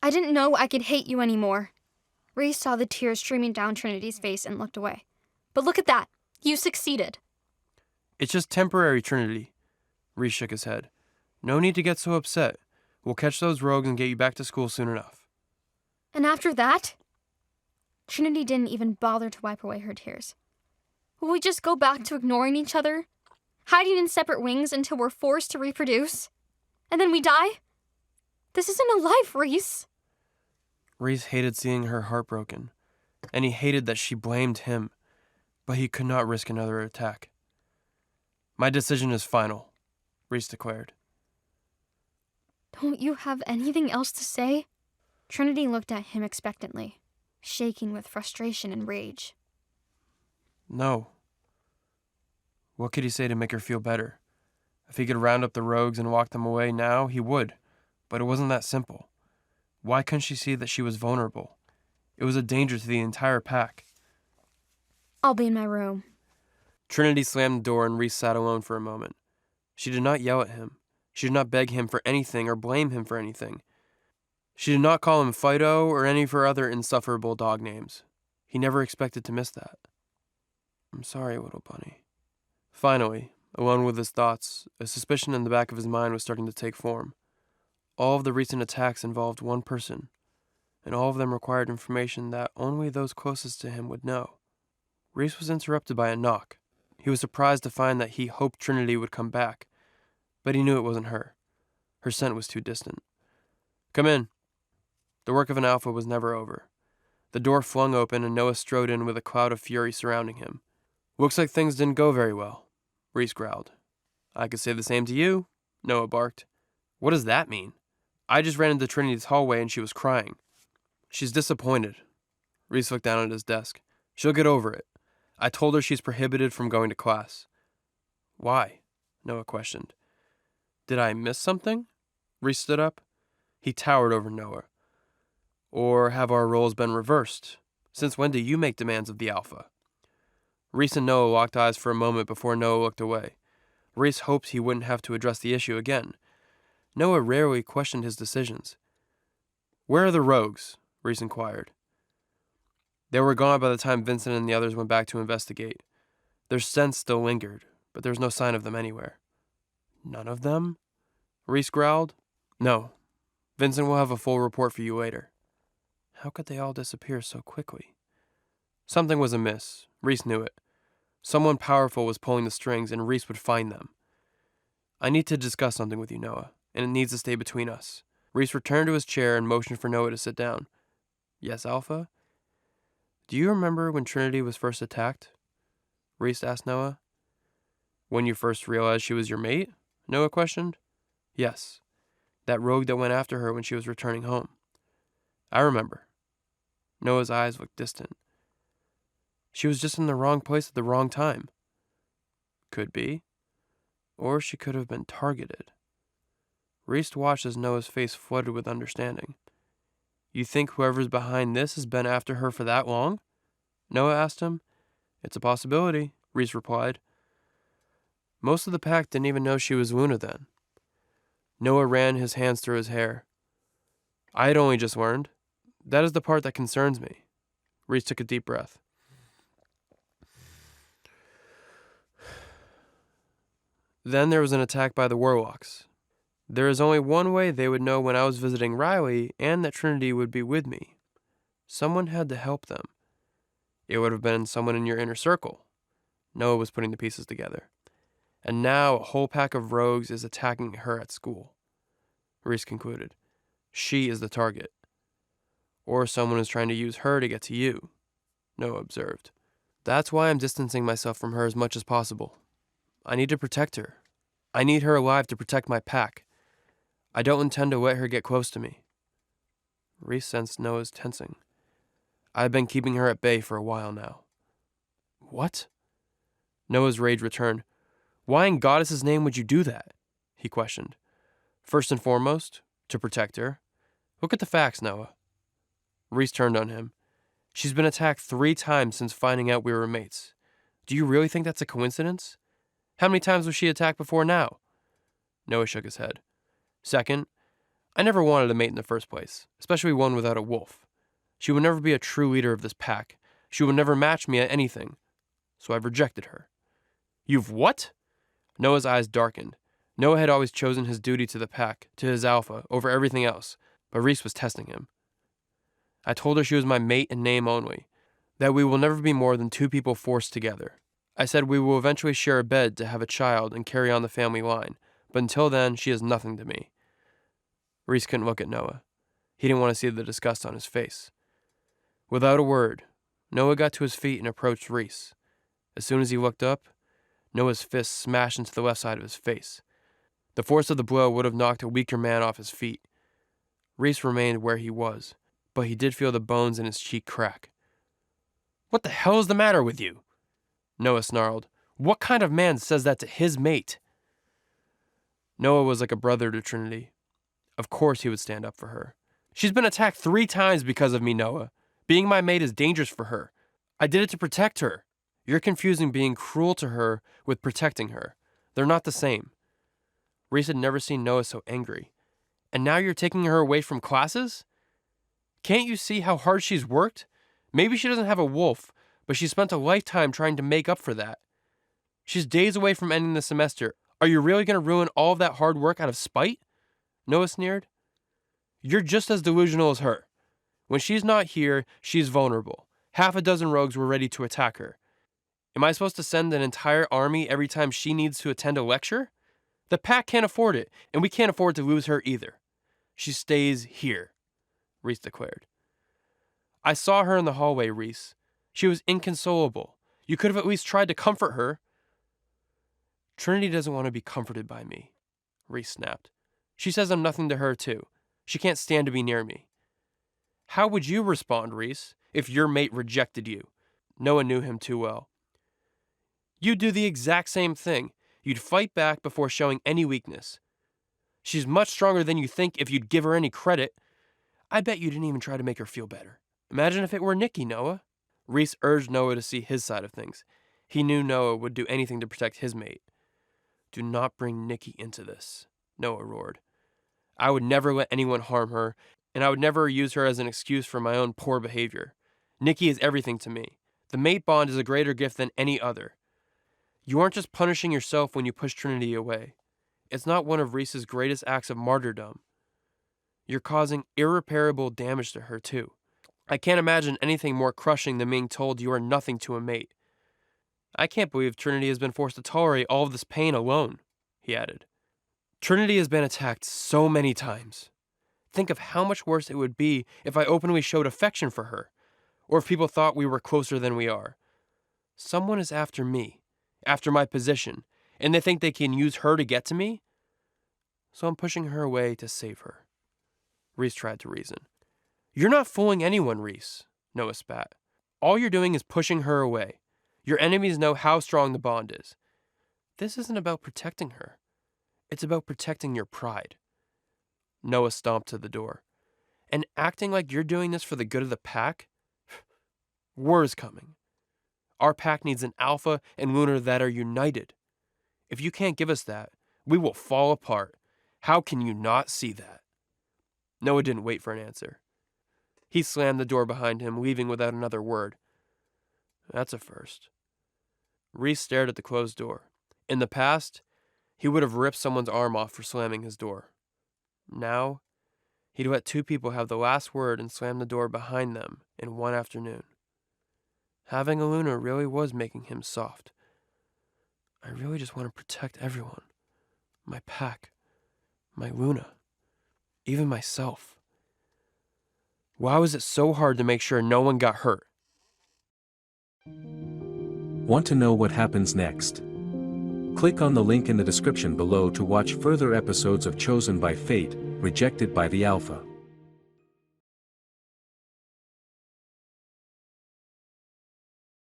I didn't know I could hate you anymore. Reece saw the tears streaming down Trinity's face and looked away. But look at that. You succeeded. It's just temporary, Trinity. Reece shook his head. No need to get so upset. We'll catch those rogues and get you back to school soon enough. And after that? Trinity didn't even bother to wipe away her tears. Will we just go back to ignoring each other? Hiding in separate wings until we're forced to reproduce? And then we die? This isn't a life, Reece. Reece hated seeing her heartbroken, and he hated that she blamed him, but he could not risk another attack. My decision is final, Reece declared. Don't you have anything else to say? Trinity looked at him expectantly, shaking with frustration and rage. No. What could he say to make her feel better? If he could round up the rogues and walk them away now, he would, but it wasn't that simple. Why couldn't she see that she was vulnerable? It was a danger to the entire pack. I'll be in my room. Trinity slammed the door and Reece sat alone for a moment. She did not yell at him. She did not beg him for anything or blame him for anything. She did not call him Fido or any of her other insufferable dog names. He never expected to miss that. I'm sorry, little bunny. Finally, alone with his thoughts, a suspicion in the back of his mind was starting to take form. All of the recent attacks involved one person, and all of them required information that only those closest to him would know. Reece was interrupted by a knock. He was surprised to find that he hoped Trinity would come back, but he knew it wasn't her. Her scent was too distant. Come in. The work of an alpha was never over. The door flung open and Noah strode in with a cloud of fury surrounding him. Looks like things didn't go very well, Reece growled. I could say the same to you, Noah barked. What does that mean? I just ran into Trinity's hallway and she was crying. She's disappointed. Reece looked down at his desk. She'll get over it. I told her she's prohibited from going to class. Why? Noah questioned. Did I miss something? Reece stood up. He towered over Noah. Or have our roles been reversed? Since when do you make demands of the alpha? Reece and Noah locked eyes for a moment before Noah looked away. Reece hoped he wouldn't have to address the issue again. Noah rarely questioned his decisions. Where are the rogues? Reece inquired. They were gone by the time Vincent and the others went back to investigate. Their scent still lingered, but there was no sign of them anywhere. None of them? Reece growled. No. Vincent will have a full report for you later. How could they all disappear so quickly? Something was amiss. Reece knew it. Someone powerful was pulling the strings, and Reece would find them. I need to discuss something with you, Noah, and it needs to stay between us. Reece returned to his chair and motioned for Noah to sit down. Yes, Alpha? Do you remember when Trinity was first attacked? Reece asked Noah. When you first realized she was your mate? Noah questioned. Yes. That rogue that went after her when she was returning home. I remember. Noah's eyes looked distant. She was just in the wrong place at the wrong time. Could be. Or she could have been targeted. Reece watched as Noah's face flooded with understanding. You think whoever's behind this has been after her for that long? Noah asked him. It's a possibility, Reece replied. Most of the pack didn't even know she was Luna then. Noah ran his hands through his hair. I had only just learned. That is the part that concerns me. Reece took a deep breath. Then there was an attack by the Warlocks. There is only one way they would know when I was visiting Riley and that Trinity would be with me. Someone had to help them. It would have been someone in your inner circle. Noah was putting the pieces together. And now a whole pack of rogues is attacking her at school. Reece concluded. She is the target. Or someone is trying to use her to get to you, Noah observed. That's why I'm distancing myself from her as much as possible. I need to protect her. I need her alive to protect my pack. I don't intend to let her get close to me. Reece sensed Noah's tensing. I've been keeping her at bay for a while now. What? Noah's rage returned. Why in Goddess's name would you do that? He questioned. First and foremost, to protect her. Look at the facts, Noah. Reece turned on him. She's been attacked 3 times since finding out we were mates. Do you really think that's a coincidence? How many times was she attacked before now? Noah shook his head. Second, I never wanted a mate in the first place, especially one without a wolf. She would never be a true leader of this pack. She would never match me at anything. So I've rejected her. You've what? Noah's eyes darkened. Noah had always chosen his duty to the pack, to his alpha, over everything else, but Reece was testing him. I told her she was my mate in name only, that we will never be more than two people forced together. I said we will eventually share a bed to have a child and carry on the family line, but until then, she is nothing to me. Reece couldn't look at Noah. He didn't want to see the disgust on his face. Without a word, Noah got to his feet and approached Reece. As soon as he looked up, Noah's fist smashed into the left side of his face. The force of the blow would have knocked a weaker man off his feet. Reece remained where he was, but he did feel the bones in his cheek crack. What the hell is the matter with you? Noah snarled. What kind of man says that to his mate? Noah was like a brother to Trinity. Of course he would stand up for her. She's been attacked 3 times because of me, Noah. Being my mate is dangerous for her. I did it to protect her. You're confusing being cruel to her with protecting her. They're not the same. Reece had never seen Noah so angry. And now you're taking her away from classes? Can't you see how hard she's worked? Maybe she doesn't have a wolf, but she spent a lifetime trying to make up for that. She's days away from ending the semester. Are you really going to ruin all of that hard work out of spite? Noah sneered. You're just as delusional as her. When she's not here, she's vulnerable. 6 rogues were ready to attack her. Am I supposed to send an entire army every time she needs to attend a lecture? The pack can't afford it, and we can't afford to lose her either. She stays here, Reece declared. I saw her in the hallway, Reece. She was inconsolable. You could have at least tried to comfort her. Trinity doesn't want to be comforted by me, Reece snapped. She says I'm nothing to her, too. She can't stand to be near me. How would you respond, Reece, if your mate rejected you? Noah knew him too well. You'd do the exact same thing. You'd fight back before showing any weakness. She's much stronger than you think if you'd give her any credit. I bet you didn't even try to make her feel better. Imagine if it were Nikki, Noah. Reece urged Noah to see his side of things. He knew Noah would do anything to protect his mate. Do not bring Nikki into this, Noah roared. I would never let anyone harm her, and I would never use her as an excuse for my own poor behavior. Nikki is everything to me. The mate bond is a greater gift than any other. You aren't just punishing yourself when you push Trinity away. It's not one of Reece's greatest acts of martyrdom. You're causing irreparable damage to her, too. I can't imagine anything more crushing than being told you are nothing to a mate. I can't believe Trinity has been forced to tolerate all of this pain alone, he added. Trinity has been attacked so many times. Think of how much worse it would be if I openly showed affection for her, or if people thought we were closer than we are. Someone is after me, after my position, and they think they can use her to get to me? So I'm pushing her away to save her. Reece tried to reason. You're not fooling anyone, Reece, Noah spat. All you're doing is pushing her away. Your enemies know how strong the bond is. This isn't about protecting her. It's about protecting your pride. Noah stomped to the door. And acting like you're doing this for the good of the pack? War is coming. Our pack needs an alpha and lunar that are united. If you can't give us that, we will fall apart. How can you not see that? Noah didn't wait for an answer. He slammed the door behind him, leaving without another word. That's a first. Reece stared at the closed door. In the past, he would have ripped someone's arm off for slamming his door. Now, he'd let 2 people have the last word and slam the door behind them in one afternoon. Having a Luna really was making him soft. I really just want to protect everyone. My pack. My Luna. Even myself. Why was it so hard to make sure no one got hurt? Want to know what happens next? Click on the link in the description below to watch further episodes of Chosen by Fate, Rejected by the Alpha.